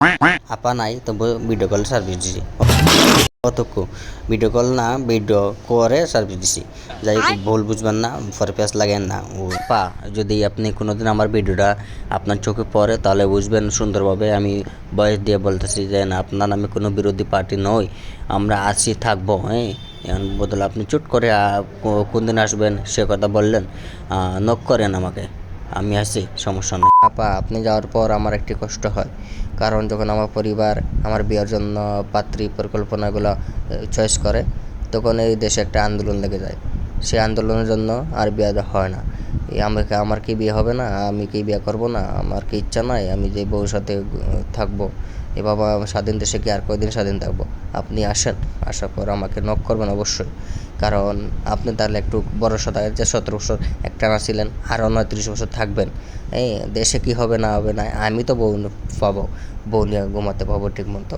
আপা নাই তবু ভিডিও কল সার্ভিস দিছি অতক্য ভিডিও কল না ভিডিও করে সার্ভিস দিছি যাই হোক ভুল বুঝবেন না পরে পেঁচ লাগেন না ও পা যদি আপনি কোনোদিন আমার ভিডিওটা আপনার চোখে পড়ে তাহলে বুঝবেন সুন্দরভাবে আমি বয়স দিয়ে বলতেছি যে না আপনার আমি কোনো বিরোধী পার্টি নই আমরা আছি থাকবো হ্যাঁ এখন বদলে আপনি চুট করে কোন দিন আসবেন সে কথা বললেন নক করেন আমাকে আমি আছি সমস্যা নেই আপা আপনি যাওয়ার পর আমার একটি কষ্ট হয় কারণ যখন আমার পরিবার আমার বিয়ের জন্য পাত্রী পরিকল্পনাগুলো চয়েস করে তখন এই দেশে একটা আন্দোলন লেগে যায় সেই আন্দোলনের জন্য আর বিয়ে হয় না আমাকে আমার কি বিয়ে হবে না আমি কি বিয়ে করব না আমার কি ইচ্ছা নাই আমি যে বউর সাথে থাকবো এ বাবা স্বাধীন দেশে কি আর কয়দিন স্বাধীন থাকবো আপনি আসেন আসার পর আমাকে নক করবেন অবশ্যই কারণ আপনি তাহলে একটু বড় সদায় যে 17 বছর একটানা ছিলেন আরও 39 বছর থাকবেন এই দেশে কি হবে না হবে না আমি তো বউ পাবো বউ নিয়ে ঘুমাতে পাবো ঠিক মতো